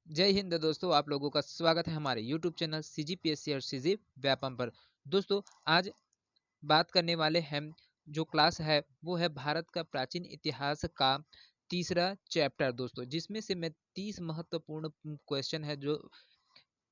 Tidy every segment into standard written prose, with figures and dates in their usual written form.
जय हिंद दोस्तों, आप लोगों का स्वागत है हमारे YouTube चैनल CGPSC और CG व्यापम पर। दोस्तों, आज बात करने वाले हैं। जो क्लास है वो है भारत का प्राचीन इतिहास का तीसरा चैप्टर दोस्तों, जिसमें से मैं 30 महत्वपूर्ण क्वेश्चन है जो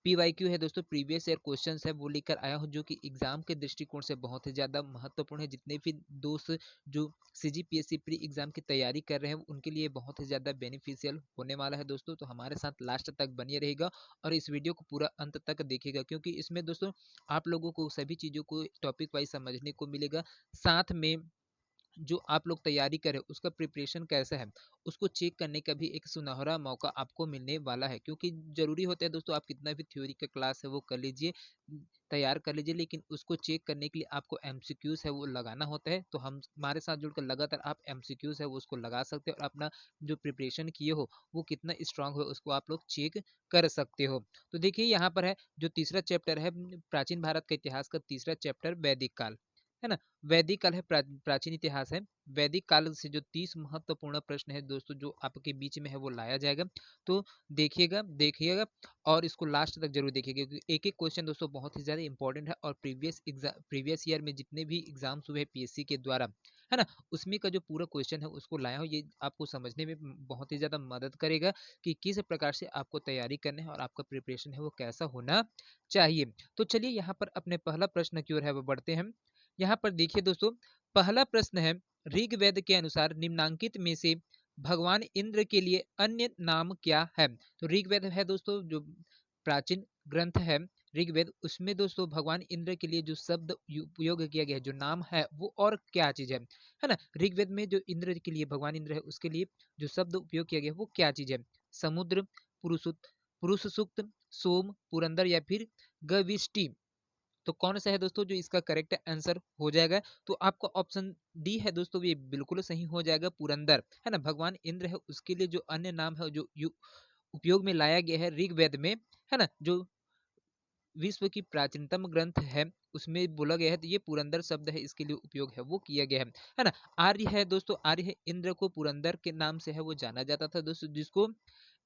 PYQ है दोस्तों, प्रीवियस ईयर क्वेश्चंस है वो लेकर आया हूँ, जो कि एग्जाम के दृष्टिकोण से बहुत ही ज़्यादा महत्वपूर्ण है। जितने भी दोस्त जो CGPSC प्री एग्जाम की तैयारी कर रहे हैं उनके लिए बहुत ही ज़्यादा बेनिफिशियल होने वाला है दोस्तों। तो हमारे साथ लास्ट तक बनिए रहेगा और इस वीडियो को पूरा अंत तक देखिएगा, क्योंकि इसमें दोस्तों आप लोगों को सभी चीज़ों को टॉपिक वाइज समझने को मिलेगा। साथ में जो आप लोग तैयारी करें उसका प्रिपरेशन कैसा है उसको चेक करने का भी एक सुनहरा मौका आपको मिलने वाला है। क्योंकि जरूरी होता है दोस्तों, आप कितना भी थ्योरी का क्लास है वो कर लीजिए, तैयार कर लीजिए, लेकिन उसको चेक करने के लिए आपको MCQs है वो लगाना होता है। तो हम हमारे साथ जुड़कर लगातार आप MCQs है वो उसको लगा सकते हो और अपना जो प्रिपरेशन किए हो वो कितना स्ट्रांग हो उसको आप लोग चेक कर सकते हो। तो देखिए यहाँ पर है जो तीसरा चैप्टर है, प्राचीन भारत का इतिहास का तीसरा चैप्टर वैदिक काल है ना। वैदिक काल है, प्राचीन इतिहास है। वैदिक काल से जो 30 महत्वपूर्ण प्रश्न है दोस्तों जो आपके बीच में है वो लाया जाएगा। तो देखिएगा देखिएगा और इसको लास्ट तक जरूर देखिएगा, क्योंकि एक एक क्वेश्चन दोस्तों बहुत ही ज्यादा इंपॉर्टेंट है। और प्रीवियस ईयर में जितने भी एग्जाम्स हुए PSC के द्वारा है ना, उसमें का जो पूरा क्वेश्चन है उसको लाया हूँ। ये आपको समझने में बहुत ही ज्यादा मदद करेगा कि किस प्रकार से आपको तैयारी करनी है और आपका प्रिपरेशन है वो कैसा होना चाहिए। तो चलिए यहाँ पर अपने पहला प्रश्न की ओर है वो बढ़ते हैं। यहाँ पर देखिए दोस्तों, पहला प्रश्न है, ऋग्वेद के अनुसार निम्नांकित में से भगवान इंद्र के लिए अन्य नाम क्या है। तो ऋग्वेद है दोस्तों जो प्राचीन ग्रंथ है ऋग्वेद, उसमें दोस्तों भगवान इंद्र के लिए जो शब्द उपयोग किया गया है, जो नाम है वो और क्या चीज है ना। ऋग्वेद में जो इंद्र के लिए भगवान इंद्र है उसके लिए जो शब्द उपयोग किया गया है वो क्या चीज है। समुद्र, पुरुष पुरुष सूक्त, सोम, पुरंदर या फिर गविष्टि। तो कौन सा है दोस्तों जो इसका करेक्ट आंसर हो जाएगा। तो आपका ऑप्शन डी है दोस्तों, ये बिल्कुल सही हो जाएगा, पुरंदर है ना। भगवान इंद्र है उसके लिए जो अन्य नाम है जो उपयोग में लाया गया है ऋग्वेद में है ना, जो विश्व की प्राचीनतम ग्रंथ है उसमें बोला गया है, तो ये पुरंदर शब्द है इसके लिए उपयोग है वो किया गया है ना। आर्य है दोस्तों, आर्य है इंद्र को पुरंदर के नाम से है वो जाना जाता था दोस्तों, जिसको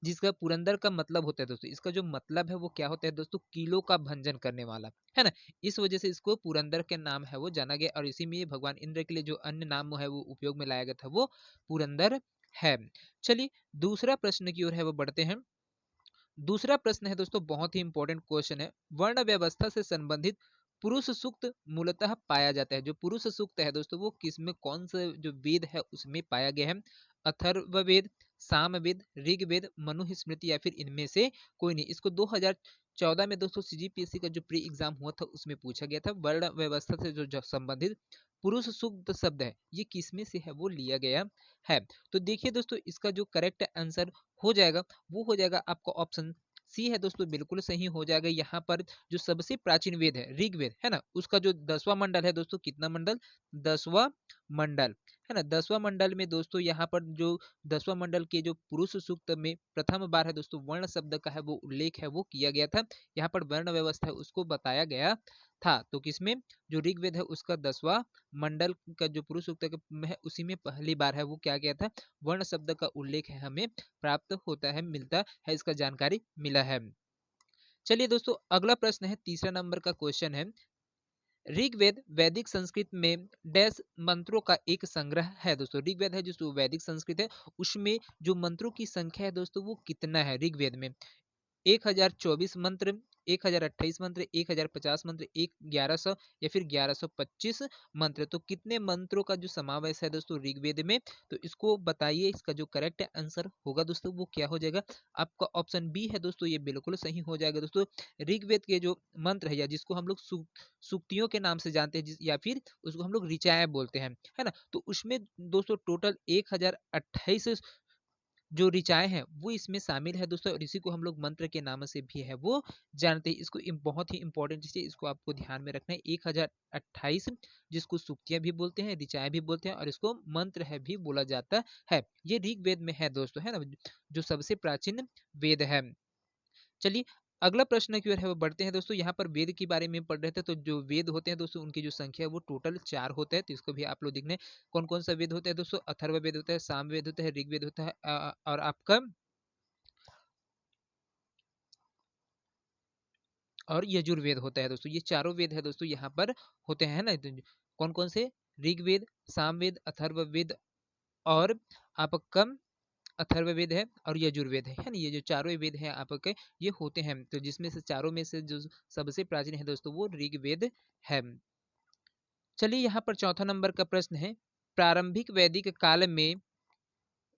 जिसका पुरंदर का मतलब होता है दोस्तों, इसका जो मतलब है वो क्या होता है दोस्तों, किलो का भंजन करने वाला है ना। इस वजह से इसको पुरंदर के नाम है वो जाना गया और इसी में भगवान इंद्र के लिए जो अन्य नाम है वो उपयोग में लाया गया था वो पुरंदर है। चलिए दूसरा प्रश्न की ओर है वो बढ़ते हैं। दूसरा प्रश्न है दोस्तों, बहुत ही इंपॉर्टेंट क्वेश्चन है। वर्ण व्यवस्था से संबंधित पुरुष सूक्त मूलतः पाया जाता है। जो पुरुष सूक्त है दोस्तों वो किसमें, कौन सा जो वेद है उसमें पाया गया है। अथर्ववेद, सामवेद, ऋग्वेद, मनुस्मृति या फिर इनमें से कोई नहीं। इसको 2014 में दोस्तों CGPSC का जो प्री एग्जाम हुआ था उसमें पूछा गया था। वर्ण व्यवस्था से जो संबंधित पुरुष सूक्त शब्द है ये किसमें से है वो लिया गया है। तो देखिए दोस्तों, इसका जो करेक्ट आंसर हो जाएगा वो हो जाएगा आपका ऑप्शन सी है दोस्तों, बिल्कुल सही हो जाएगा। यहाँ पर जो सबसे प्राचीन वेद है ऋग्वेद है ना, उसका जो 10वां मंडल है दोस्तों, कितना मंडल, 10वां मंडल है ना। 10वां मंडल में दोस्तों यहाँ पर जो 10वां मंडल के जो पुरुष सूक्त में प्रथम बार है दोस्तों वर्ण शब्द का है वो उल्लेख है वो किया गया था। यहाँ पर वर्ण व्यवस्था है उसको बताया गया था। तो किसमें, जो ऋग्वेद है उसका 10वां मंडल का जो पुरुष सूक्त है उसी में पहली बार है वो क्या गया था, वर्ण शब्द का उल्लेख है हमें प्राप्त होता है, मिलता है, इसका जानकारी मिला है। चलिए दोस्तों अगला प्रश्न है, तीसरा नंबर का क्वेश्चन है। ऋग्वेद वैदिक संस्कृत में डैश मंत्रों का एक संग्रह है दोस्तों। ऋग्वेद है जो वैदिक संस्कृत है उसमें जो मंत्रों की संख्या है दोस्तों वो कितना है ऋग्वेद में। 1024 मंत्र, 1028 मंत्र, 1050 मंत्र, एक 1100 या फिर 1125 मंत्र। तो कितने मंत्रों का जो समावेश है दोस्तों ऋग्वेद में, तो इसको बताइए। इसका जो करेक्ट आंसर होगा दोस्तों वो क्या हो जाएगा। आपका ऑप्शन बी है दोस्तों, ये बिल्कुल सही हो जाएगा दोस्तों। ऋग्वेद के जो मंत्र है या जिसको हम लोग सूक्तियों के नाम से जानते हैं या फिर उसको हम लोग ऋचाएं बोलते हैं है ना, तो उसमें दोस्तों टोटल 1028 जो ऋचाएँ हैं वो इसमें शामिल है दोस्तों, और इसी को हम लोग मंत्र के नाम से भी है वो जानते हैं। इसको बहुत ही इंपॉर्टेंट चीज़ है, इसको आपको ध्यान में रखना है। 1028 जिसको सूक्तियाँ भी बोलते हैं, ऋचाएँ भी बोलते हैं और इसको मंत्र है भी बोला जाता है। ये ऋग्वेद में है दोस्तों, है ना, जो सबसे प्राचीन वेद है। चलिए अगला प्रश्न की ओर है वो बढ़ते हैं दोस्तों। यहाँ पर वेद के बारे में पढ़ रहे थे, तो जो वेद होते हैं दोस्तों उनकी जो संख्या है वो टोटल 4 होते हैं। तो इसको भी आप लोग देखने कौन कौन सा वेद होता है दोस्तों। अथर्व वेद होता है, साम वेद होता है, ऋग्वेद होता है और आपका और यजुर्वेद होता है दोस्तों। ये चारों वेद है दोस्तों यहाँ पर होते हैं ना। तो कौन कौन से? ऋग्वेद, सामवेद, अथर्ववेद और आपका अथर्ववेद है और यजुर्वेद है ना। ये जो चारों वेद हैं आपके ये होते हैं, तो जिसमें से चारों में से जो सबसे प्राचीन है दोस्तों वो ऋग्वेद है। चलिए यहाँ पर चौथा नंबर का प्रश्न है, प्रारंभिक वैदिक काल में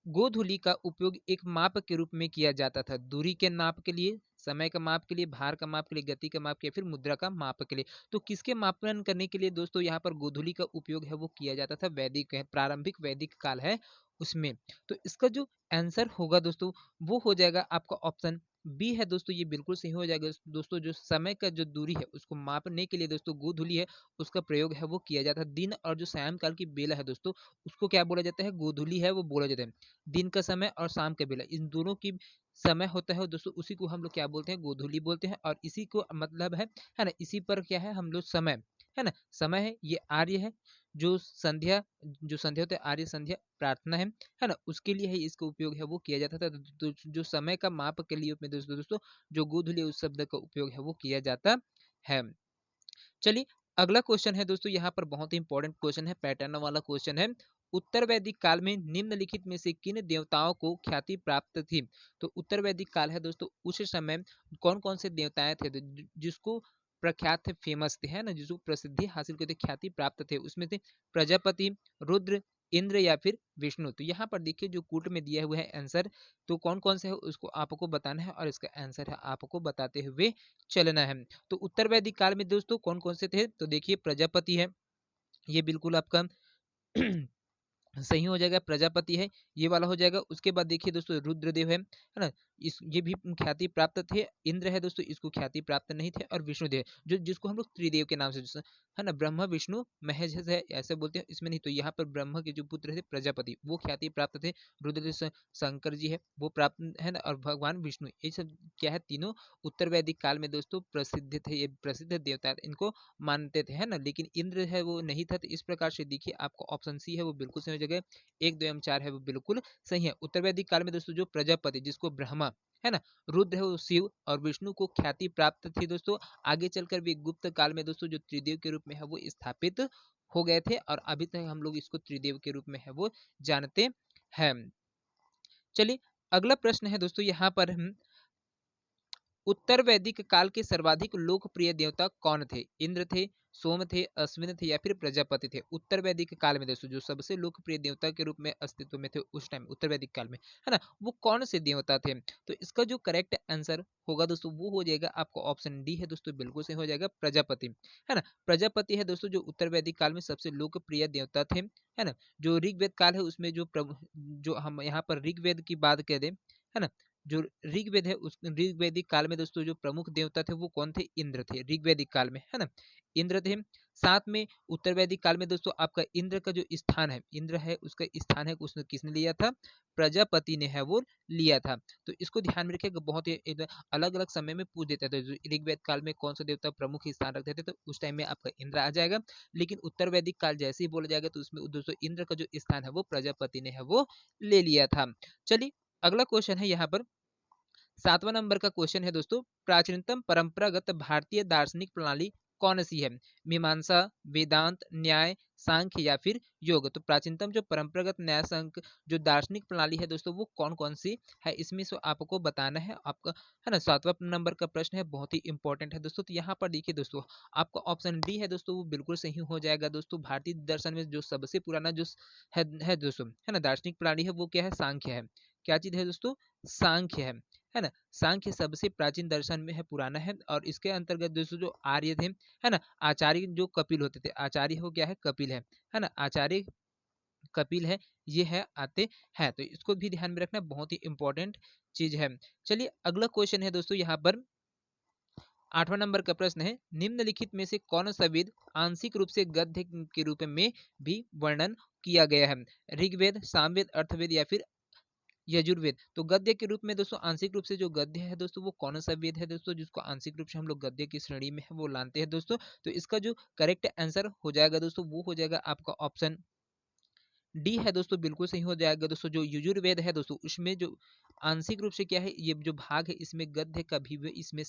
गोधूलि का उपयोग एक माप के रूप में किया जाता था। दूरी के नाप के लिए, समय का माप के लिए, भार का माप के लिए, गति का माप के लिए, फिर मुद्रा का माप के लिए। तो किसके मापन करने के लिए दोस्तों यहाँ पर गोधूलि का उपयोग है वो किया जाता था? वैदिक है, प्रारंभिक वैदिक काल है उसमें। तो इसका जो आंसर होगा दोस्तों वो हो जाएगा आपका ऑप्शन बी है दोस्तों। ये बिल्कुल सही हो जाएगा दोस्तों। जो समय का जो दूरी है उसको मापने के लिए दोस्तों गोधूलि है उसका प्रयोग है वो किया जाता है। दिन और जो सायंकाल की बेला है दोस्तों उसको क्या बोला जाता है? गोधूलि है वो बोला जाता है। दिन का समय और शाम का बेला, इन दोनों की समय होता है दोस्तों, उसी को हम लोग क्या बोलते हैं? गोधूलि बोलते हैं। और इसी को मतलब है ना, इसी पर क्या है हम लोग समय, है ना, समय है ये आर्य है। जो संध्या, जो संध्या होता है आर्य संध्या प्रार्थना है ना, उसके लिए है इसका उपयोग है वो किया जाता था। तो जो समय का माप के लिए में दोस्तों जो गोधूलि उस शब्द का उपयोग है वो किया जाता है। चलिए अगला क्वेश्चन है दोस्तों, यहाँ पर बहुत ही इंपॉर्टेंट क्वेश्चन है, पैटर्न वाला क्वेश्चन है। उत्तर वैदिक काल में निम्नलिखित में से किन देवताओं को ख्याति प्राप्त थी? तो उत्तर वैदिक काल है दोस्तों, उस समय कौन कौन से देवताएं थे जिसको प्रख्यात थे, फेमस थे, है ना, जिसको प्रसिद्धि हासिल करते, ख्याति प्राप्त थे? उसमें थे प्रजापति, रुद्र, इंद्र या फिर विष्णु। तो यहाँ पर देखिए जो कूट में दिया हुआ है आंसर, तो कौन कौन से है उसको आपको बताना है और इसका आंसर है आपको बताते हुए चलना है। तो उत्तर वैदिक काल में दोस्तों कौन कौन से थे? तो देखिए प्रजापति है, ये बिल्कुल आपका सही हो जाएगा, प्रजापति है, ये वाला हो जाएगा। उसके बाद देखिए दोस्तों रुद्रदेव है ना, इस ये भी ख्याति प्राप्त थे। इंद्र है दोस्तों, इसको ख्याति प्राप्त नहीं थे। और विष्णुदेव जो जिसको हम लोग त्रिदेव के नाम से है ना, ब्रह्मा विष्णु महेश है ऐसे बोलते हैं, इसमें नहीं। तो यहाँ पर ब्रह्मा के जो पुत्र थे प्रजापति वो ख्याति प्राप्त थे। रुद्रदेव शंकर जी है वो प्राप्त है ना, और भगवान विष्णु, ये सब क्या है तीनों उत्तर वैदिक काल में दोस्तों प्रसिद्ध थे, ये प्रसिद्ध देवता इनको मानते थे, है ना। लेकिन इंद्र है वो नहीं था। तो इस प्रकार से देखिए आपको ऑप्शन सी है वो बिल्कुल सही हो जाएगा। 1, 2 एवं 4 है वो बिल्कुल सही है। उत्तर वैदिक काल में दोस्तों जो प्रजापति जिसको ब्रह्मा, है ना, रुद्र है वो शिव और विष्णु को ख्याति प्राप्त थी दोस्तों। आगे चलकर भी गुप्त काल में दोस्तों जो त्रिदेव के रूप में है वो स्थापित हो गए थे, और अभी तक हम लोग इसको त्रिदेव के रूप में है वो जानते हैं। चलिए अगला प्रश्न है दोस्तों, यहाँ पर हम उत्तर वैदिक काल के सर्वाधिक लोकप्रिय देवता कौन थे? इंद्र थे, सोम थे, अश्विन थे या फिर प्रजापति थे? उत्तर वैदिक काल में दोस्तों जो सबसे लोकप्रिय देवता के रूप में अस्तित्व में थे उस टाइम उत्तर वैदिक काल में, है ना, वो कौन से देवता थे? तो इसका जो करेक्ट आंसर होगा दोस्तों वो हो जाएगा आपको ऑप्शन डी है दोस्तों, बिल्कुल सही हो जाएगा, प्रजापति, है ना। प्रजापति है दोस्तों जो उत्तर वैदिक काल में सबसे लोकप्रिय देवता थे, है ना। जो ऋग्वेद काल है उसमें जो जो हम यहाँ पर ऋग्वेद की बात करें, है ना, जो ऋग्वेद है उस ऋग्वेदिक काल में दोस्तों जो प्रमुख देवता थे वो कौन थे? इंद्र थे ऋग्वेदिक काल में, है ना, इंद्र थे। साथ में उत्तर वैदिक काल में दोस्तों आपका इंद्र का जो स्थान है, इंद्र है उसका स्थान है उसने किसने लिया था? प्रजापति ने है वो लिया था। तो इसको ध्यान में रखिएगा, बहुत ही अलग अलग समय में पूछ देते थे। ऋग्वेद काल में कौन सा देवता प्रमुख स्थान रखते थे तो उस टाइम में आपका इंद्र आ जाएगा। लेकिन उत्तर वैदिक काल जैसे ही बोला जाएगा तो उसमें दोस्तों इंद्र का जो स्थान है वो प्रजापति ने है वो ले लिया था। चलिए अगला क्वेश्चन है यहाँ पर 7वां नंबर का क्वेश्चन है दोस्तों, प्राचीनतम परंपरागत भारतीय दार्शनिक प्रणाली कौन सी है? मीमांसा, वेदांत, न्याय, सांख्य या फिर योग? तो प्राचीनतम जो परंपरागत न्याय सांख्य जो दार्शनिक प्रणाली है दोस्तों वो कौन कौन सी है, इसमें से आपको बताना है आपका, है ना। 7वां नंबर का प्रश्न है, बहुत ही इंपॉर्टेंट है दोस्तों। तो यहाँ पर देखिए दोस्तों आपका ऑप्शन डी है दोस्तों वो बिल्कुल सही हो जाएगा दोस्तों। भारतीय दर्शन में जो सबसे पुराना जो है दोस्तों, है ना, दार्शनिक प्रणाली है वो क्या है? सांख्य है। क्या चीज है दोस्तों? सांख्य है ना। सांख्य सबसे प्राचीन दर्शन में है, पुराना है। और इसके अंतर्गत दोस्तों जो आर्य थे, है ना, आचार्य जो कपिल होते थे, आचार्य हो क्या है? कपिल है ना, आचार्य कपिल है, ये है आते हैं। तो इसको भी ध्यान में रखना, बहुत ही इंपॉर्टेंट चीज है। चलिए अगला क्वेश्चन है दोस्तों, यहाँ पर 8वां नंबर का प्रश्न है, निम्नलिखित में से कौन सा वेद आंशिक रूप से गद्य के रूप में भी वर्णन किया गया है? ऋग्वेद, सामवेद, अर्थवेद या फिर यजुर्वेद? तो गद्य के रूप में दोस्तों आंशिक रूप से जो गद्य है दोस्तों वो कौन सा वेद है दोस्तों जिसको आंशिक रूप से हम लोग गद्य की श्रेणी में है वो लानते हैं दोस्तों? तो इसका जो करेक्ट आंसर हो जाएगा दोस्तों वो हो जाएगा आपका ऑप्शन डी है दोस्तों, बिल्कुल सही हो जाएगा दोस्तों। जो यजुर्वेद है दोस्तों उसमें जो आंशिक रूप से क्या है, ये जो भाग है इसमें गद्य का भी इसमें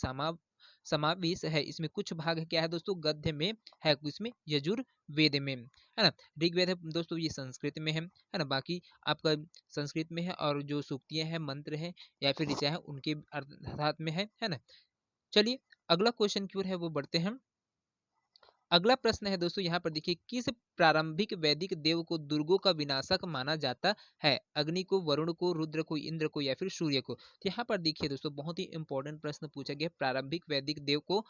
समावेश है। इसमें कुछ भाग क्या है दोस्तों, गद्य में है, इसमें यजुर्वेद में, है ना। ऋग्वेद है दोस्तों ये संस्कृत में है ना। बाकी आपका संस्कृत में है, और जो सूक्तियां हैं, मंत्र है या फिर ऋचा है, उनके अर्थात में है ना। चलिए अगला क्वेश्चन की ओर है वो बढ़ते हैं। अगला प्रश्न है दोस्तों, यहाँ पर देखिए, किस प्रारंभिक वैदिक देव को दुर्गों का विनाशक माना जाता है? अग्नि को, वरुण को, रुद्र को, इंद्र को या फिर सूर्य को? तो यहाँ पर देखिए दोस्तों, बहुत ही इंपॉर्टेंट प्रश्न पूछा गया, प्रारंभिक वैदिक देव को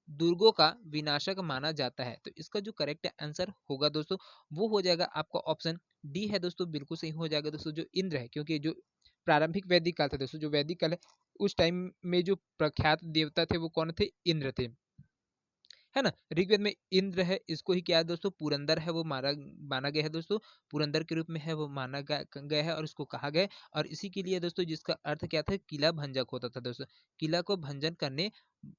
दुर्गों का विनाशक माना जाता है। तो इसका जो करेक्ट आंसर होगा दोस्तों, वो हो जाएगा आपका ऑप्शन डी है दोस्तों, बिल्कुल सही हो जाएगा दोस्तों, जो इंद्र है। क्योंकि जो प्रारंभिक वैदिक काल था दोस्तों, जो वैदिक काल है, उस टाइम में जो प्रख्यात देवता थे वो कौन थे? इंद्र थे, है ना। ऋग्वेद में इंद्र है, इसको ही क्या है दोस्तों, पुरंदर है वो माना गया है दोस्तों, पुरंदर के रूप में है वो माना गया है, और इसको कहा गया। और इसी के लिए दोस्तों, जिसका अर्थ क्या था, किला भंजक होता था दोस्तों, किला को भंजन करने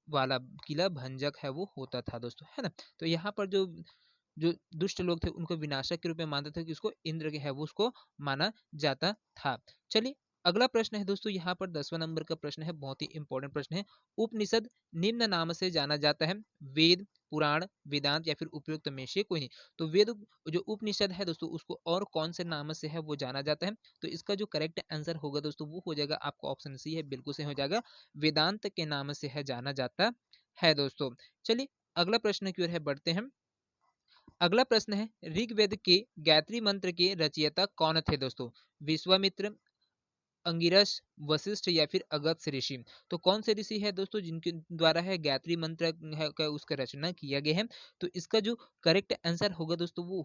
वाला किला भंजक है वो होता था दोस्तों, है ना। तो यहाँ पर जो जो दुष्ट लोग थे उनको विनाशक के रूप में मानते थे, कि उसको इंद्र के है वो उसको माना जाता था। चलिए अगला प्रश्न है दोस्तों, यहाँ पर 10वां नंबर का प्रश्न है, बहुत ही इंपॉर्टेंट प्रश्न है। उपनिषद निम्न नाम से जाना जाता है, वेद, पुराण, वेदांत या फिर उपयुक्त में से कोई नहीं। तो वेद जो उपनिषद है दोस्तों, उसको और कौन से नाम से है वो जाना जाता है? तो इसका जो करेक्ट आंसर होगा दोस्तों, वो हो जाएगा आपका ऑप्शन सी है, बिल्कुल सही हो जाएगा, वेदांत के नाम से है जाना जाता है दोस्तों। चलिए अगला प्रश्न की ओर है बढ़ते हैं। अगला प्रश्न है, ऋग्वेद के गायत्री मंत्र के रचयिता कौन थे दोस्तों? विश्वामित्र, अंगिरस, वशिष्ठ या फिर अगस्त्य ऋषि? तो कौन से ऋषि है दोस्तों जिनके द्वारा है गायत्री मंत्र का उसका रचना किया गया है? तो इसका जो करेक्ट आंसर होगा दोस्तों, वो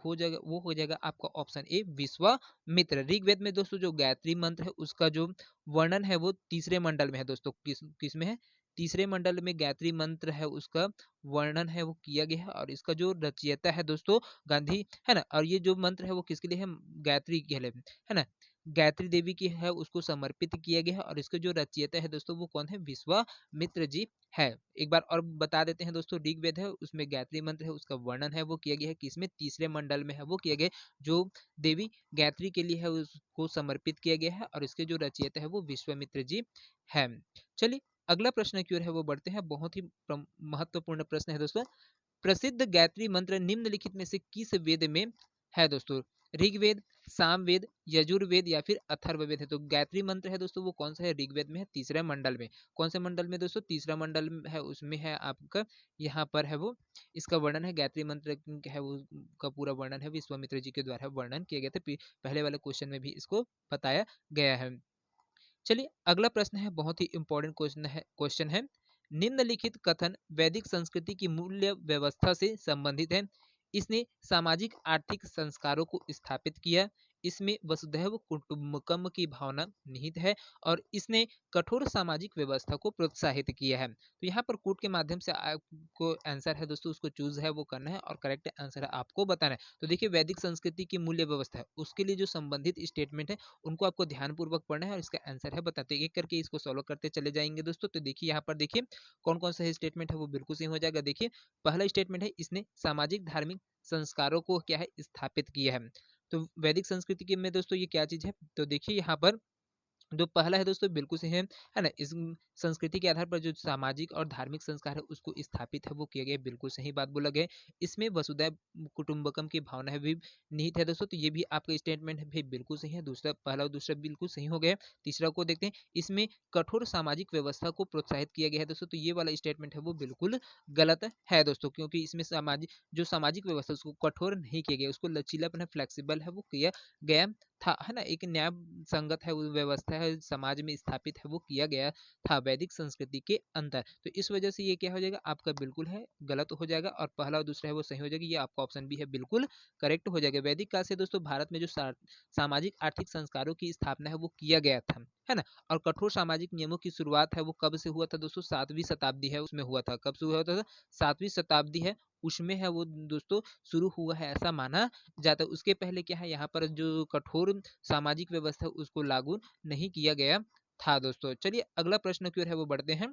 हो जाएगा आपका ऑप्शन ए, विश्वामित्र। ऋग्वेद में दोस्तों जो गायत्री मंत्र है उसका जो वर्णन है वो तीसरे मंडल में है दोस्तों। किस में है? तीसरे मंडल में गायत्री मंत्र है उसका वर्णन है वो किया गया है, और इसका जो रचयिता है दोस्तों गांधी, है ना। और ये जो मंत्र है वो किसके लिए है? गायत्री के लिए, है ना, गायत्री देवी की है उसको समर्पित किया गया है। और इसके जो रचयिता है दोस्तों वो कौन है? विश्वामित्र जी है। एक बार और बता देते हैं दोस्तों, ऋग्वेद है उसमें गायत्री मंत्र है उसका वर्णन है वो किया गया है, किसमें? तीसरे मंडल में है वो किया गया है, जो देवी गायत्री के लिए है उसको समर्पित किया गया है, और इसके जो रचयिता है वो विश्वामित्र जी है। चलिए अगला प्रश्न की ओर है वो बढ़ते हैं, बहुत ही महत्वपूर्ण प्रश्न है दोस्तों। प्रसिद्ध गायत्री मंत्र निम्नलिखित में से किस वेद में है दोस्तों? ऋग्वेद, सामवेद, यजुर्वेद या फिर अथर्ववेद है? तो गायत्री मंत्र है दोस्तों वो कौन सा है? ऋग्वेद में है, तीसरे मंडल में। कौन से मंडल में दोस्तों? तीसरा मंडल में है, उसमें है आपका, यहाँ पर है वो, इसका वर्णन है गायत्री मंत्र है वो का पूरा वर्णन है विश्वामित्र जी के द्वारा वर्णन किया गया था। पहले वाले क्वेश्चन में भी इसको बताया गया है। चलिए अगला प्रश्न है, बहुत ही इंपॉर्टेंट क्वेश्चन है। निम्नलिखित कथन वैदिक संस्कृति की मूल्य व्यवस्था से संबंधित है। इसने सामाजिक आर्थिक संस्कारों को स्थापित किया, इसमें वसुधैव कुटुंबकम की भावना निहित है, और इसने कठोर सामाजिक व्यवस्था को प्रोत्साहित किया है। तो यहाँ पर कोड के माध्यम से आपको आंसर है दोस्तों उसको चूज है वो करना है, और करेक्ट आंसर है आपको बताना है। तो देखिए वैदिक संस्कृति की मूल्य व्यवस्था है, उसके लिए जो संबंधित स्टेटमेंट है उनको आपको ध्यानपूर्वक पढ़ना है, और इसका आंसर है बताते एक करके इसको सॉल्व करते चले जाएंगे दोस्तों। तो देखिए यहाँ पर देखिए कौन कौन सा स्टेटमेंट है वो बिल्कुल सही हो जाएगा। देखिए पहला स्टेटमेंट है, इसने सामाजिक धार्मिक संस्कारों को क्या है? स्थापित किया है। तो वैदिक संस्कृति के में दोस्तों ये क्या चीज है? तो देखिए यहाँ पर जो पहला है दोस्तों बिल्कुल सही है ना। इस संस्कृति के आधार पर जो सामाजिक और धार्मिक संस्कार है उसको स्थापित है वो किया गया, बिल्कुल सही बात बोला गया। इसमें वसुधैव कुटुंबकम की भावना है भी निहित है दोस्तों, तो ये भी आपका स्टेटमेंट भी बिल्कुल सही है। दूसरा, पहला और दूसरा बिल्कुल सही हो गया। तीसरा को देखते हैं, इसमें कठोर सामाजिक व्यवस्था को प्रोत्साहित किया गया है दोस्तों, तो ये वाला स्टेटमेंट है वो बिल्कुल गलत है दोस्तों, क्योंकि इसमें सामाजिक व्यवस्था उसको कठोर नहीं किया गया, उसको लचीलापन है, फ्लेक्सिबल है वो किया गया था, है ना। एक न्याय संगत है वो व्यवस्था है समाज में स्थापित है वो किया गया था वैदिक संस्कृति के अंदर। तो इस वजह से ये क्या हो जाएगा आपका? बिल्कुल है गलत हो जाएगा, और पहला और दूसरा है वो सही हो जाएगा। ये आपका ऑप्शन भी है बिल्कुल करेक्ट हो जाएगा। वैदिक काल से दोस्तों भारत में जो सामाजिक आर्थिक संस्कारों की स्थापना है वो किया गया था, है ना। और कठोर सामाजिक नियमों की शुरुआत है वो कब से हुआ था दोस्तों? 7वीं शताब्दी है उसमें हुआ था। कब से हुआ था? 7वीं शताब्दी है उसमें है वो दोस्तों शुरू हुआ है, ऐसा माना जाता है। उसके पहले क्या है, यहाँ पर जो कठोर सामाजिक व्यवस्था उसको लागू नहीं किया गया था दोस्तों। चलिए अगला प्रश्न की ओर है वो बढ़ते हैं।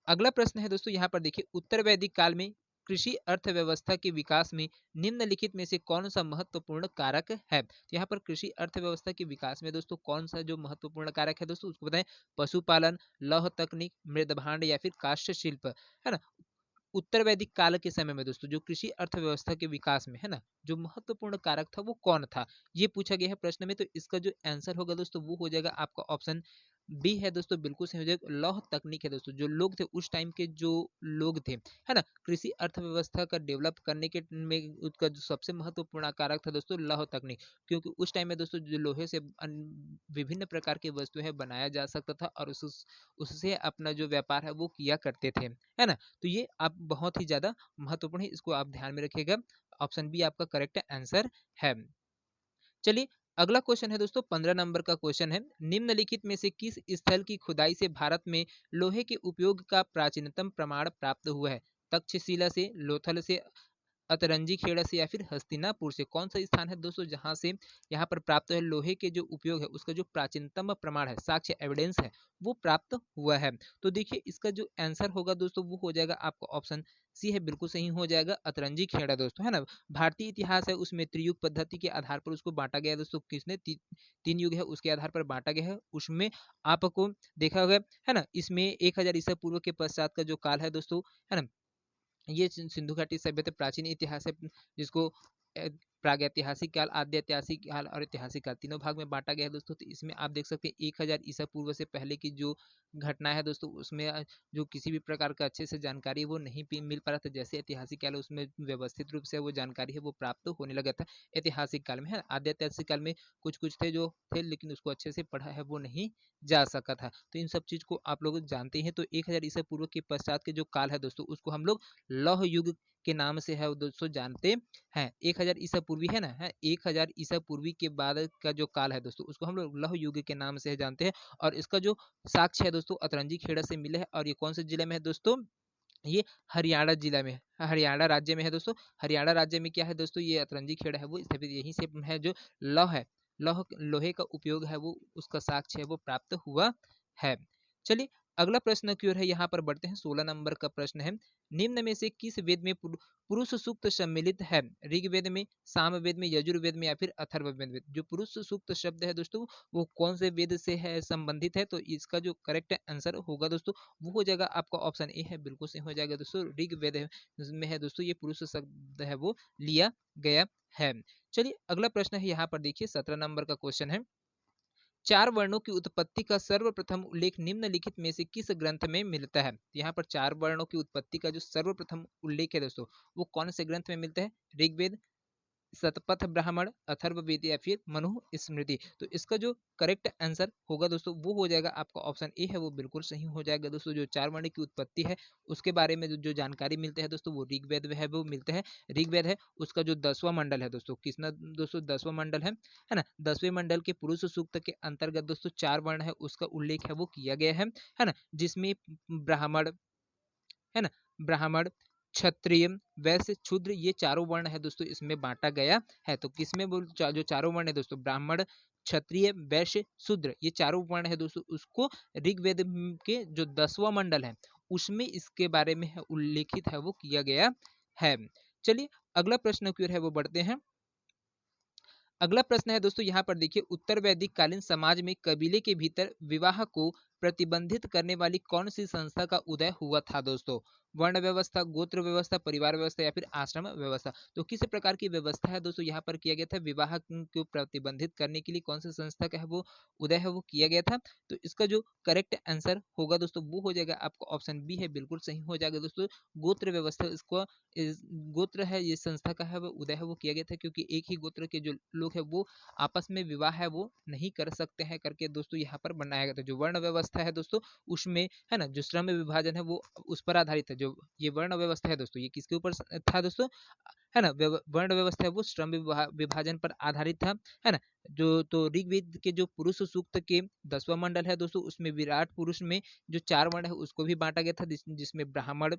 अगला प्रश्न है दोस्तों, यहाँ पर देखिए उत्तर वैदिक काल में कृषि अर्थव्यवस्था के विकास में निम्नलिखित में से कौन सा महत्वपूर्ण कारक है। तो यहाँ पर कृषि अर्थव्यवस्था के विकास में दोस्तों कौन सा जो महत्वपूर्ण कारक है दोस्तों उसको बताएं। पशुपालन, लौह तकनीक, मृद भांड या फिर काष्ठ शिल्प, है ना। उत्तर वैदिक काल के समय में दोस्तों जो कृषि अर्थव्यवस्था के विकास में, है ना, जो महत्वपूर्ण कारक था वो कौन था, ये पूछा गया है प्रश्न में। तो इसका जो आंसर होगा दोस्तों वो हो जाएगा आपका ऑप्शन बी है दोस्तों, बिल्कुल सही हो जाएगा। लौह तकनीक है दोस्तों, जो लोग थे उस टाइम के, जो लोग थे, है ना, कृषि अर्थव्यवस्था का डेवलप करने के में उसका जो सबसे महत्वपूर्ण कारक था दोस्तों लौह तकनीक, क्योंकि उस टाइम में दोस्तों जो लोहे से विभिन्न प्रकार की वस्तुएं है बनाया जा सकता था और उससे अपना जो व्यापार है वो किया करते थे, है ना। तो ये आप बहुत ही ज्यादा महत्वपूर्ण है, इसको आप ध्यान में रखिएगा। ऑप्शन बी आपका करेक्ट आंसर है। चलिए अगला क्वेश्चन है दोस्तों, 15 नंबर का क्वेश्चन है। निम्नलिखित में से किस स्थल की खुदाई से भारत में लोहे के उपयोग का प्राचीनतम प्रमाण प्राप्त हुआ है। तक्षशिला से, लोथल से, अतरंजी खेड़ा से या फिर हस्तिनापुर से। कौन सा स्थान है दोस्तों जहां से यहाँ पर प्राप्त है लोहे के जो उपयोग है उसका जो प्राचीनतम प्रमाण है, साक्ष्य एविडेंस है, वो प्राप्त हुआ है। तो देखिए इसका जो आंसर होगा दोस्तों वो हो जाएगा आपका ऑप्शन सी है, बिल्कुल सही हो जाएगा, अतरंजी खेड़ा दोस्तों, है ना। भारतीय इतिहास है उसमें त्रियुग पद्धति के आधार पर उसको बांटा गया है दोस्तों। किसने तीन युग है उसके आधार पर बांटा गया है। उसमें आपको देखा होगा, है ना, इसमें 1000 ईसा पूर्व के पश्चात का जो काल है दोस्तों, है ना, ये सिंधु घाटी सभ्यता प्राचीन इतिहास है, जिसको प्रागैतिहासिक काल, आद्य ऐतिहासिक काल और ऐतिहासिक काल तीनों भाग में बांटा गया है दोस्तों। तो इसमें आप देख सकते हैं 1000 ईसा पूर्व से पहले की जो घटना है दोस्तों उसमें जो किसी भी प्रकार का अच्छे से जानकारी वो नहीं मिल पा रहा था। जैसे ऐतिहासिक काल उसमें व्यवस्थित रूप से वो जानकारी है वो प्राप्त होने लगा था ऐतिहासिक काल में, है। आद्य ऐतिहासिक काल में कुछ कुछ थे जो थे लेकिन उसको अच्छे से पढ़ा है वो नहीं जा सका था। तो इन सब चीज को आप लोग जानते हैं। तो 1000 ईसा पूर्व के पश्चात के जो काल है दोस्तों उसको हम लोग लौह युग के नाम से है दोस्तों जानते हैं। 1000 ईसा पूर्वी है ना, है 1000 ईसा पूर्वी के बाद का जो काल है दोस्तों उसको हम लोग लौह युग के नाम से जानते हैं। और इसका जो साक्ष्य है दोस्तों अतरंजी खेड़ा से मिले है। और ये कौन से जिले में है दोस्तों, ये हरियाणा जिला में, हरियाणा राज्य में है दोस्तों। हरियाणा राज्य में क्या है दोस्तों, ये अतरंजी खेड़ा है वो स्थापित यहीं से है। जो लौह है, लोहे का उपयोग है वो उसका साक्ष्य है वो प्राप्त हुआ है। चलिए अगला प्रश्न की ओर है, यहाँ पर बढ़ते हैं। 16 नंबर का प्रश्न है। निम्न में से किस वेद में पुरुष सूक्त सम्मिलित है। ऋग्वेद में, सामवेद में, यजुर्वेद में या फिर अथर्ववेद में। जो पुरुष सूक्त शब्द है दोस्तों वो कौन से वेद से है संबंधित है। तो इसका जो करेक्ट आंसर होगा दोस्तों वो हो जाएगा आपका ऑप्शन ए है, बिल्कुल सही हो जाएगा दोस्तों। ऋग्वेद में है दोस्तों ये पुरुष शब्द है वो लिया गया है। चलिए अगला प्रश्न है, यहाँ पर देखिए 17 नंबर का क्वेश्चन है। चार वर्णों की उत्पत्ति का सर्वप्रथम उल्लेख निम्नलिखित में से किस ग्रंथ में मिलता है। यहाँ पर चार वर्णों की उत्पत्ति का जो सर्वप्रथम उल्लेख है दोस्तों वो कौन से ग्रंथ में मिलता है। ऋग्वेद, शतपथ ब्राह्मण, अथर्ववेद या फिर मनु स्मृति। तो इसका जो करेक्ट आंसर होगा दोस्तों वो हो जाएगा आपका ऑप्शन ए है, वो बिल्कुल सही हो जाएगा दोस्तों। जो चार वर्ण की उत्पत्ति है उसके बारे में जो जानकारी मिलते हैं दोस्तों वो ऋग्वेद में है वो मिलते हैं। ऋग्वेद है उसका जो 10वां मंडल है दोस्तों, किसना दोस्तों 10वां मंडल है ना। 10वें मंडल के पुरुष सूक्त के अंतर्गत दोस्तों चार वर्ण है उसका उल्लेख है वो किया गया है ना। जिसमें ब्राह्मण, है ना, ब्राह्मण, क्षत्रिय, वैश्य, शूद्र, ये चारों वर्ण है दोस्तों इसमें बांटा गया है। तो किसमें जो चारों वर्ण है दोस्तों ब्राह्मण, क्षत्रिय, वैश्य, शूद्र, ये चारों वर्ण है दोस्तों उसको ऋग्वेद के जो 10वां मंडल है उसमें इसके बारे में उल्लेखित है वो किया गया है। चलिए अगला प्रश्न की ओर है वो बढ़ते हैं। अगला प्रश्न है दोस्तों, यहाँ पर देखिए। उत्तर वैदिक कालीन समाज में कबीले के भीतर विवाह को प्रतिबंधित करने वाली कौन सी संस्था का उदय हुआ था दोस्तों। वर्ण व्यवस्था, गोत्र व्यवस्था, परिवार व्यवस्था या फिर आश्रम व्यवस्था। तो किस प्रकार की व्यवस्था है दोस्तों यहाँ पर किया गया था, विवाह को प्रतिबंधित करने के लिए कौन सी संस्था का है वो उदय है वो किया गया था। तो इसका जो करेक्ट आंसर होगा दोस्तों वो हो जाएगा आपका ऑप्शन बी है, बिल्कुल सही हो जाएगा दोस्तों। गोत्र व्यवस्था, इसको गोत्र है ये संस्था का है वो उदय है वो किया गया था, क्योंकि एक ही गोत्र के जो लोग है वो आपस में विवाह है वो नहीं कर सकते हैं करके दोस्तों यहाँ पर बनाया गया था। जो वर्ण व्यवस्था है दोस्तों उसमें, है ना, जो श्रम विभाजन है वो उस पर आधारित है। जो ये वर्ण व्यवस्था है दोस्तों ये किसके ऊपर था दोस्तों, है ना, वर्ण व्यवस्था है वो श्रम विभाजन पर आधारित था, है ना। जो तो ऋग्वेद के जो पुरुष सूक्त के 10वां मंडल है दोस्तों उसमें विराट पुरुष में जो चार वर्ण है उसको भी बांटा गया था, जिसमें ब्राह्मण,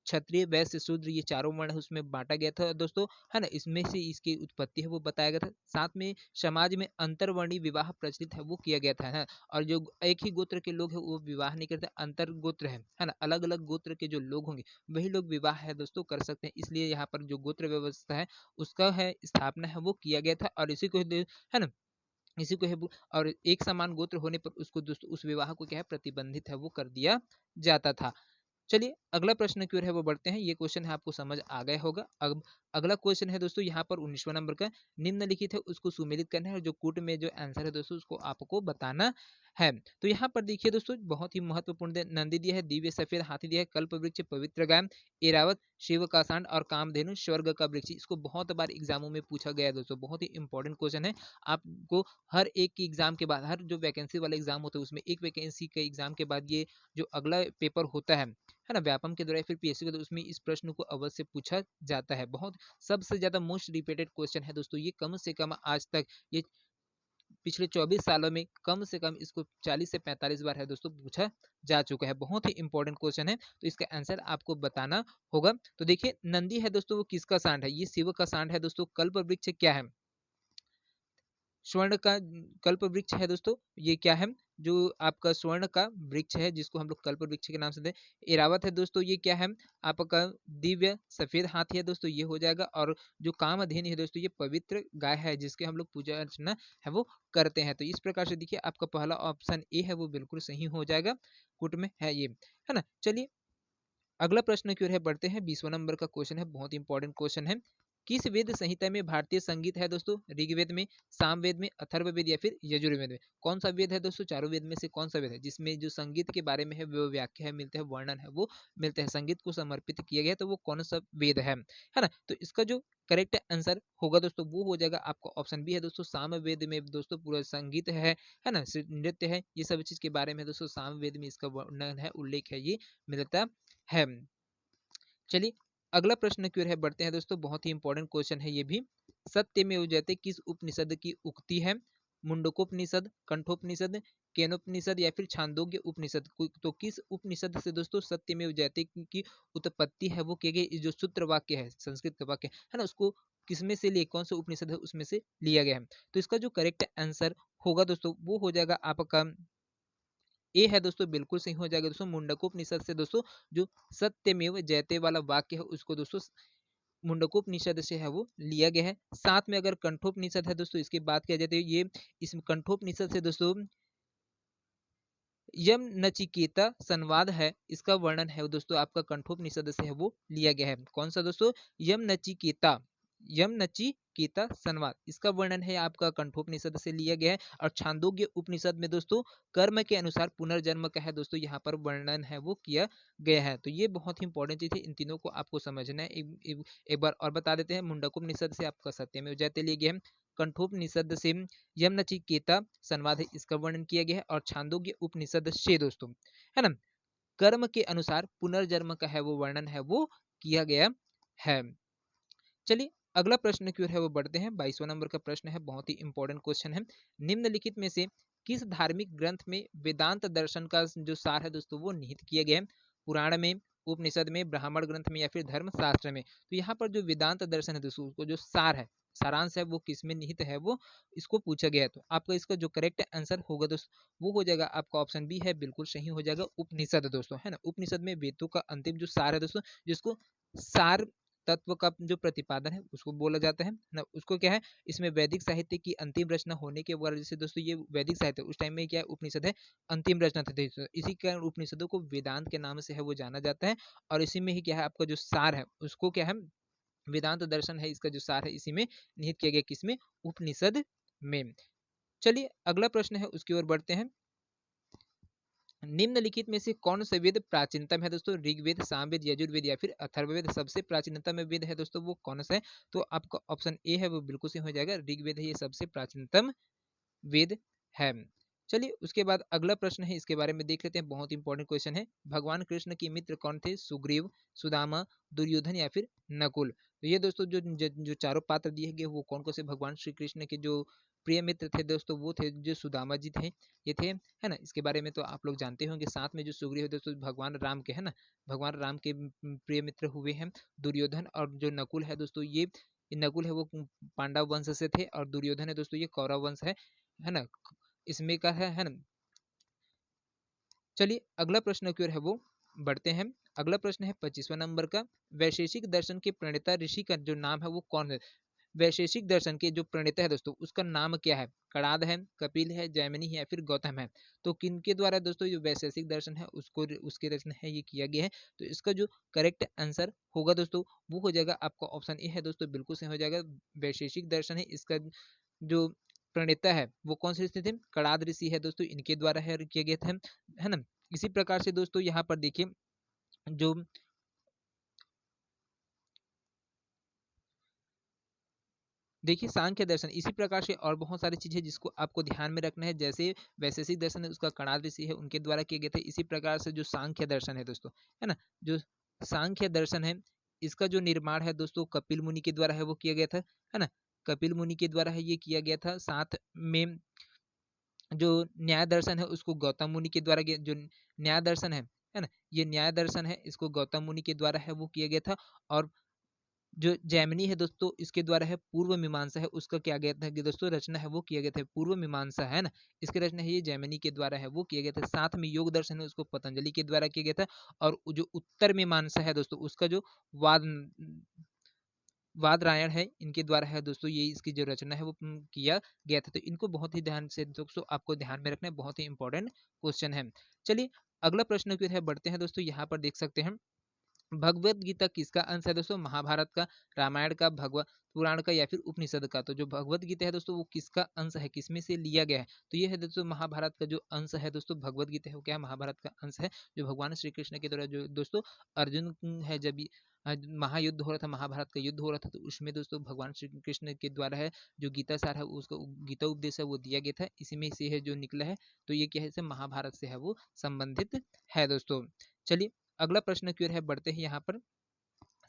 क्षत्रिय, वैश्य, शूद्र, ये चारों वर्ण है उसमें बांटा गया था दोस्तों, है ना। इसमें से इसकी उत्पत्ति है वो बताया गया था। साथ में समाज में अंतरवर्णीय विवाह प्रचलित है वो किया गया था, है। और जो एक ही गोत्र के लोग हैं वो विवाह नहीं करते, अंतर गोत्र है ना, अलग अलग गोत्र के जो लोग होंगे वही लोग विवाह है दोस्तों कर सकते हैं। इसलिए यहाँ पर जो गोत्र व्यवस्था है उसका है स्थापना है वो किया गया था, और इसी को है ना, इसी को है और एक समान गोत्र होने पर उसको दोस्तों उस विवाह को क्या है प्रतिबंधित है वो कर दिया जाता था। चलिए अगला प्रश्न की ओर है वो बढ़ते हैं। ये क्वेश्चन है आपको समझ आ गया होगा। अब अगला क्वेश्चन है दोस्तों यहाँ पर 19वां नंबर का, निम्नलिखित है उसको सुमेलित करना है, और जो कूट में जो आंसर है दोस्तों उसको आपको बताना है। तो यहाँ पर देखिए दोस्तों बहुत ही महत्वपूर्ण नंदी दिया है, दिव्य सफेद हाथी दिया है, कल्प वृक्ष, पवित्र गाय, एरावत, शिव का सांड और कामधेनु स्वर्ग का वृक्ष। इसको बहुत बार एग्जामों में पूछा गया है दोस्तों, बहुत ही इंपॉर्टेंट क्वेश्चन है। आपको हर एक की एग्जाम के बाद, हर जो वैकेंसी वाला एग्जाम होता है उसमें एक वैकेंसी के एग्जाम के बाद ये जो अगला पेपर होता है ना, व्यापम के द्वारा फिर पीएससी के द्वारा, उसमें इस प्रश्न को अवश्य पूछा जाता है। बहुत सबसे ज्यादा मोस्ट रिपीटेड क्वेश्चन है दोस्तों ये, कम से कम आज तक ये पिछले 24 सालों में कम से कम इसको 40 से 45 बार है दोस्तों पूछा जा चुका है। बहुत ही इंपॉर्टेंट क्वेश्चन है, तो इसका आंसर आपको बताना होगा। तो देखिए नंदी है दोस्तों वो किसका सांड है, ये शिव का सांड है दोस्तों। कल्प वृक्ष क्या है, स्वर्ण का कल्प वृक्ष है दोस्तों, ये क्या है, जो आपका स्वर्ण का वृक्ष है जिसको हम लोग कल्प वृक्ष के नाम से दे। एरावत है दोस्तों, ये क्या है, आपका दिव्य सफेद हाथी है दोस्तों, ये हो जाएगा। और जो कामधेनु है दोस्तों, ये पवित्र गाय है जिसके हम लोग पूजा अर्चना है वो करते हैं। तो इस प्रकार से देखिए आपका पहला ऑप्शन ए है वो बिल्कुल सही हो जाएगा, कुट में है ये, है ना। चलिए अगला प्रश्न की ओर है बढ़ते हैं। 20वां नंबर का क्वेश्चन है, बहुत इंपॉर्टेंट क्वेश्चन है। किस वेद संहिता में भारतीय संगीत है दोस्तों, ऋग्वेद में, सामवेद में, अथर्ववेद या फिर यजुर्वेद में। कौन सा वेद है दोस्तों, चारों वेद में से कौन सा वेद है जिसमें जो संगीत के बारे में है वो व्याख्या है मिलते हैं, वर्णन है वो मिलते हैं, संगीत को समर्पित किया गया, तो वो कौन सा वेद है ना। तो इसका जो करेक्ट आंसर होगा दोस्तों वो हो जाएगा आपका ऑप्शन बी है दोस्तों, सामवेद में दोस्तों पूरा संगीत है ना, नृत्य है, ये सब चीज के बारे में दोस्तों सामवेद में इसका वर्णन है, उल्लेख है, ये मिलता है। चलिए अगला प्रश्न की ओर है बढ़ते हैं दोस्तों, बहुत ही इंपॉर्टेंट क्वेश्चन है ये भी। सत्यमेव जयते किस उपनिषद की उक्ति है, मुंडकोपनिषद, कंठोपनिषद, केनोपनिषद या फिर छांदोग्य उपनिषद। तो किस उपनिषद से दोस्तों सत्यमेव जयते की उत्पत्ति है वो की गई, जो सूत्र वाक्य है संस्कृत का वाक्य है ना, उसको किसमें से लिए, कौन सा उपनिषद है उसमें से लिया गया है। तो इसका जो करेक्ट आंसर होगा दोस्तों वो हो जाएगा आपका ए है दोस्तों, बिल्कुल सही हो जाएगा दोस्तों, मुंडकोपनिषद से दोस्तों जो सत्यमेव जयते वाला वाक्य है उसको दोस्तों मुंडकोपनिषद से है वो लिया गया है। साथ में अगर कंठोपनिषद है दोस्तों, इसकी बात किया जाती है, ये इस कंठोपनिषद से दोस्तों यम नचिकेता संवाद है, इसका वर्णन है दोस्तों आपका कंठोपनिषद से है वो लिया गया है। कौन सा दोस्तों, यम नचिकेता संवाद, इसका वर्णन है आपका कंठोपनिषद से लिया गया है। और छांदोग्य उपनिषद में दोस्तों कर्म के अनुसार पुनर्जन्म का है दोस्तों यहाँ पर वर्णन है वो किया गया है। तो ये बहुत ही इंपॉर्टेंट चीज है, इन तीनों को आपको समझना है। एक बार और बता देते हैं, मुंडकोपनिषद से आपका सत्यमेव जयते लिया गया है, कंठोपनिषद से यमनचिकेता संवाद है इसका वर्णन किया गया है, और छांदोग्य उपनिषद से दोस्तों है ना कर्म के अनुसार पुनर्जन्म का है वो वर्णन है वो किया गया है। चलिए अगला प्रश्न की ओर है वो बढ़ते हैं। 22वां नंबर का प्रश्न है, बहुत ही इंपॉर्टेंट क्वेश्चन है। निम्नलिखित में से किस धार्मिक ग्रंथ में वेदांत दर्शन का जो सार है दोस्तों वो निहित किया गया है, पुराण में, उपनिषद में, ब्राह्मण ग्रंथ में या फिर धर्म शास्त्र में। तो यहाँ पर जो वेदांत दर्शन है दोस्तों उसको जो सार है, सारांश है वो किस में निहित है वो इसको पूछा गया है। तो आपका इसका जो करेक्ट आंसर होगा दोस्तों वो हो जाएगा आपका ऑप्शन बी है, बिल्कुल सही हो जाएगा, उपनिषद दोस्तों है ना। उपनिषद में वेदों का अंतिम जो सार है दोस्तों, जिसको सार तत्व का जो प्रतिपादन है उसको बोला जाता है ना, उसको क्या है, इसमें वैदिक साहित्य की अंतिम रचना होने के वजह से दोस्तों ये वैदिक साहित्य उस टाइम में क्या है उपनिषद है अंतिम रचना था दोस्तों, इसी कारण उपनिषदों को वेदांत के नाम से है वो जाना जाता है। और इसी में ही क्या है आपका जो सार है उसको क्या है, वेदांत दर्शन है इसका जो सार है इसी में निहित किया गया, किसमें, उपनिषद में। चलिए अगला प्रश्न है उसकी ओर बढ़ते हैं। निम्नलिखित में से कौन सा वेद प्राचीनतम है दोस्तों, ऋग्वेद, सामवेद, यजुर्वेद या फिर अथर्ववेद। सबसे प्राचीनतम वेद है दोस्तों वो कौन सा है, तो आपका ऑप्शन ए है वो बिल्कुल सही हो जाएगा, ऋग्वेद है ये सबसे प्राचीनतम वेद है। चलिए उसके बाद अगला प्रश्न है, इसके बारे में देख लेते हैं, बहुत इंपॉर्टेंट क्वेश्चन है। भगवान कृष्ण के मित्र कौन थे, सुग्रीव, सुदामा, दुर्योधन या फिर नकुल। तो ये दोस्तों जो चारों पात्र दिए गए वो कौन कौन से भगवान श्री कृष्ण के जो प्रिय मित्र थे दोस्तों वो थे जो सुदामा जी थे, ये थे, है ना। इसके बारे में तो आप लोग जानते होंगे। साथ में जो सुग्रीव दोस्तों भगवान राम के, है ना, भगवान राम के प्रिय मित्र हुए हैं। दुर्योधन और जो नकुल है दोस्तों, ये नकुल है वो पांडव वंश से थे और दुर्योधन है दोस्तों ये कौरव वंश है ना, इसमें का है ना। चलिए अगला प्रश्न की ओर है वो बढ़ते हैं। अगला प्रश्न है 25वां नंबर का, वैशेषिक दर्शन के प्रणेता ऋषि का जो नाम है वो कौन है। वैशेषिक दर्शन के जो प्रणेता है दोस्तों उसका नाम क्या है। कणाद है, कपिल है, जैमिनी है या फिर गौतम है। तो किनके द्वारा दोस्तों जो वैशेषिक दर्शन है उसको उसकी रचना है ये किया गया है। तो इसका जो करेक्ट आंसर होगा दोस्तों वो हो जाएगा आपका ऑप्शन ए है दोस्तों, बिल्कुल सही हो जाएगा। वैशेषिक दर्शन है इसका जो प्रणेता है वो कौन से थे, कणाद ऋषि है दोस्तों, इनके द्वारा है किया गया था, है ना। इसी प्रकार से दोस्तों यहाँ पर देखिए जो देखिए सांख्य दर्शन, इसी प्रकार से और बहुत सारी चीजें जिसको आपको ध्यान में रखना है। जैसे वैशेषिक दर्शन है उसका कणाद ऋषि है उनके द्वारा किए गए थे, इसी प्रकार से जो सांख्य दर्शन है दोस्तों, है ना, जो सांख्य दर्शन है इसका जो निर्माण है दोस्तों कपिल मुनि के द्वारा है वो किया गया था, है ना। कपिल मुनि के द्वारा है ये किया गया था। साथ में जो न्याय दर्शन है उसको गौतम मुनि के द्वारा जो न्याय दर्शन है ना, ये न्याय दर्शन है इसको गौतम मुनि के द्वारा है वो किया गया था। और जो जैमिनी है दोस्तों इसके द्वारा है पूर्व मीमांसा है उसका क्या गया था कि दोस्तों रचना है वो किया गया था, पूर्व मीमांसा है ना, इसकी रचना है ये जैमिनी के द्वारा है वो किया गया था। साथ में योग दर्शन है उसको पतंजलि के द्वारा किया गया था। और जो उत्तर मीमांसा है दोस्तों उसका जो वाद वादरायण है इनके द्वारा है दोस्तों ये इसकी जो रचना है वो किया गया था। तो इनको बहुत ही ध्यान से दोस्तों आपको ध्यान में रखना है, बहुत ही इंपॉर्टेंट क्वेश्चन है। चलिए अगला प्रश्न की ओर है बढ़ते हैं दोस्तों। यहाँ पर देख सकते हैं भगवत गीता किसका अंश है दोस्तों, महाभारत का, रामायण का, भगवत पुराण का या फिर उपनिषद का। तो जो भगवत गीता है दोस्तों वो किसका अंश है, किसमें से लिया गया है। तो ये है दोस्तों महाभारत का जो अंश है दोस्तों, भगवत गीता है वो क्या है, महाभारत का अंश है। जो भगवान श्री कृष्ण के द्वारा जो दोस्तों अर्जुन है जब महायुद्ध हो रहा था, महाभारत का युद्ध हो रहा था, तो उसमें दोस्तों भगवान श्री कृष्ण के द्वारा है जो गीता सार है उसका गीता उपदेश है वो दिया गया था, इसी में से है जो निकला है। तो ये क्या है महाभारत से है वो संबंधित है दोस्तों। चलिए अगला प्रश्न की ओर है बढ़ते हैं। यहाँ पर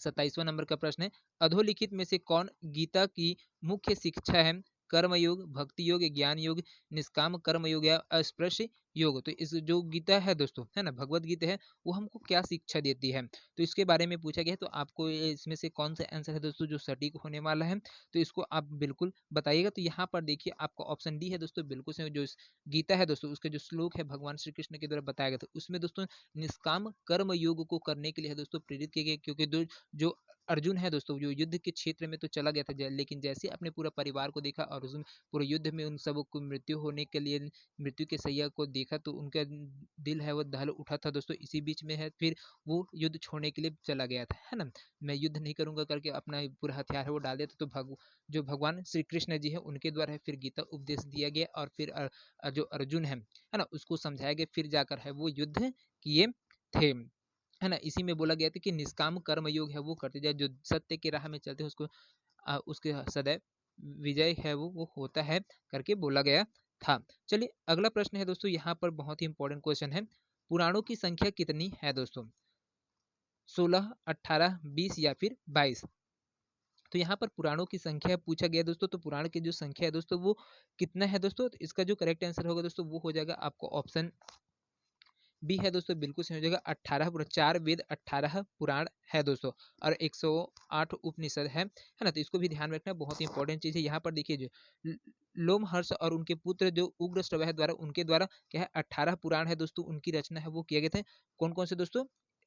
27वां नंबर का प्रश्न है, अधोलिखित में से कौन गीता की मुख्य शिक्षा है। कर्मयोग, भक्ति योग, ज्ञान योग, निष्काम कर्म योग या अस्पृश्य योग। तो इस जो गीता है दोस्तों, है ना, भगवत गीता है वो हमको क्या शिक्षा देती है, तो इसके बारे में पूछा गया है। तो आपको इसमें से कौन सा आंसर है दोस्तों जो सटीक होने वाला है, तो इसको आप बिल्कुल बताइएगा। तो यहाँ पर देखिए आपका ऑप्शन डी है दोस्तों, बिल्कुल से जो गीता है दोस्तों उसके जो श्लोक है भगवान श्री कृष्ण के द्वारा बताया गया था उसमें दोस्तों निष्काम कर्म योग को करने के लिए है दोस्तों प्रेरित किए गए। क्योंकि जो अर्जुन है दोस्तों जो युद्ध के क्षेत्र में तो चला गया था, लेकिन जैसे अपने पूरा परिवार को देखा और उस पूरे युद्ध में उन सब को मृत्यु होने के लिए मृत्यु के सैया को देखा तो उनका दिल है वो दहल उठा था दोस्तों। इसी बीच में है फिर वो युद्ध छोड़ने के लिए चला गया था, है ना, मैं युद्ध नहीं करूंगा करके अपना पूरा हथियार है वो डाल दिया था। तो जो भगवान श्री कृष्ण जी है उनके द्वारा है फिर गीता उपदेश दिया गया और फिर जो अर्जुन है ना उसको समझाया गया, फिर जाकर है वो युद्ध किए थे, है ना। इसी में बोला गया था कि निष्काम कर्म योग है वो करते जाए, जो सत्य की राह में चलते हैं उसको उसके सदैव विजय है वो होता है करके बोला गया था। चलिए अगला प्रश्न है दोस्तों, यहाँ पर बहुत ही इंपॉर्टेंट क्वेश्चन है, पुराणों की संख्या कितनी है दोस्तों, 16, 18, 20 या फिर 22। तो यहाँ पर पुराणों की संख्या पूछा गया दोस्तों, तो पुराण की जो संख्या है दोस्तों वो कितना है दोस्तों, तो इसका जो करेक्ट आंसर होगा दोस्तों वो हो जाएगा आपको ऑप्शन बी है दोस्तों, बिल्कुल सही हो जाएगा। 18 4 वेद, 18 पुराण है दोस्तों और 108 उपनिषद है ना। तो इसको भी ध्यान में रखना, बहुत ही इंपॉर्टेंट चीज है। यहाँ पर देखिए जो लोमहर्ष और उनके पुत्र जो उग्र श्रवः द्वारा उनके द्वारा क्या है 18 पुराण है दोस्तों उनकी रचना है वो किए गए थे। कौन कौन से दोस्तों,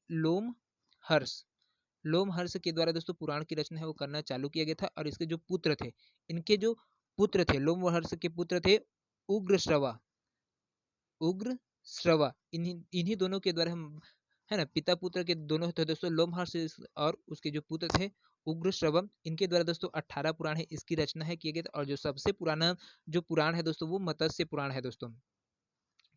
लोमहर्ष, लोमहर्ष के द्वारा दोस्तों पुराण की रचना है वो करना चालू किया गया था। और इसके जो पुत्र थे, इनके जो पुत्र थे लोमहर्ष के पुत्र थे उग्र श्रवा, उग्र श्रवा, इन्हीं इन्हीं दोनों के द्वारा हम है ना पिता पुत्र के दोनों थे दोस्तों लोमहर्ष और उसके जो पुत्र थे उग्र श्रवम, इनके द्वारा दोस्तों 18 पुराण है इसकी रचना है किए गए। और जो सबसे पुराना जो पुराण है दोस्तों वो मत्स्य पुराण है दोस्तों।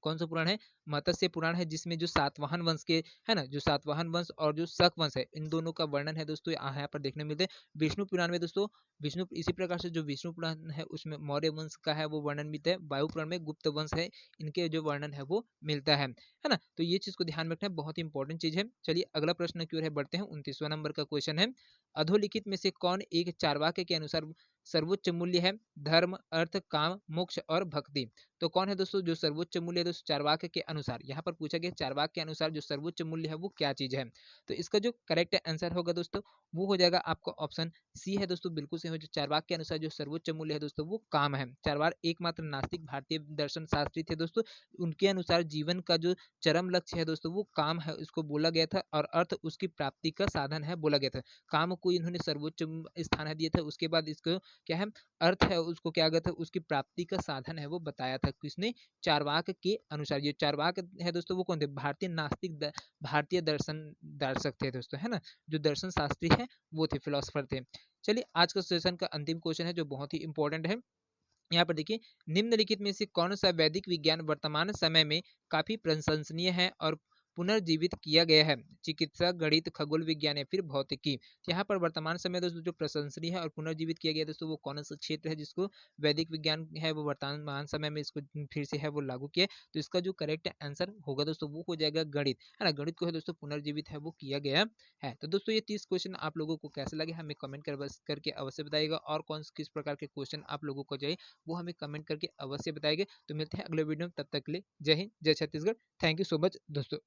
कौन सा पुराण है, मत्स्य पुराण है, जिसमें जो सातवाहन वंश के है ना, जो सातवाहन वंश और जो शक वंश है इन दोनों का वर्णन है दोस्तों यहाँ पर देखने मिलते हैं। विष्णु पुराण में दोस्तों विष्णु इसी प्रकार से जो विष्णु पुराण है उसमें मौर्य वंश का है वो वर्णन मिलता है। वायु पुराण में गुप्त वंश है इनके जो वर्णन है वो मिलता है ना। तो ये चीज को ध्यान में रखना है, बहुत ही इंपॉर्टेंट चीज है। चलिए अगला प्रश्न की ओर है बढ़ते हैं। 29वां नंबर का क्वेश्चन है, अधोलिखित में से कौन एक चारवाक के अनुसार सर्वोच्च मूल्य है धर्म, अर्थ, काम, मोक्ष और भक्ति। तो कौन है दोस्तों जो सर्वोच्च मूल्य है दोस्तों चारवाक के अनुसार, यहाँ पर पूछा गया चारवाक के अनुसार जो सर्वोच्च मूल्य है वो क्या चीज है। तो इसका जो करेक्ट आंसर होगा दोस्तों वो हो जाएगा आपका ऑप्शन सी है दोस्तों, बिल्कुल सही हो। जो चारवाक के अनुसार जो सर्वोच्च मूल्य है दोस्तों वो काम है। चारवाक एकमात्र नास्तिक भारतीय दर्शन शास्त्री थे दोस्तों, उनके अनुसार जीवन का जो चरम लक्ष्य है दोस्तों वो काम है उसको बोला गया था, और अर्थ उसकी प्राप्ति का साधन है बोला गया था। काम को इन्होंने सर्वोच्च स्थान है दिया था, उसके बाद इसको क्या है अर्थ है उसको क्या गया था उसकी प्राप्ति का साधन है वो बताया था किसने, चारवाक के अनुसार। ये चारवाक है दोस्तों वो कौन थे, भारतीय नास्तिक भारतीय दर्शन दर्शक थे दोस्तों, है ना, जो दर्शन शास्त्री है वो थे, फिलोसफर थे। चलिए आज का सेशन का अंतिम क्वेश्चन है जो बहुत ही इंपॉर्टेंट है। यहाँ पर देखिए, निम्नलिखित में से कौन सा वैदिक विज्ञान वर्तमान समय में काफी प्रशंसनीय है और पुनर्जीवित किया गया है, चिकित्सा, गणित, खगोल विज्ञान या फिर भौतिकी। यहाँ पर वर्तमान समय दोस्तों जो प्रशंसनीय है और पुनर्जीवित किया गया दोस्तों वो कौन सा क्षेत्र है जिसको वैदिक विज्ञान है वो वर्तमान समय में इसको फिर से है वो लागू किया। तो इसका जो करेक्ट आंसर होगा दोस्तों वो हो जाएगा गणित, है ना, गणित को है दोस्तों पुनर्जीवित है वो किया गया है। तो दोस्तों ये 30 क्वेश्चन आप लोगों को कैसे लगे हमें कमेंट करके अवश्य बताइएगा, और कौन किस प्रकार के क्वेश्चन आप लोगों को चाहिए वो हमें कमेंट करके अवश्य बताएंगे। तो मिलते हैं अगले वीडियो में, तब तक के लिए जय हिंद, जय Chhattisgarh. Thank you so much दोस्तों।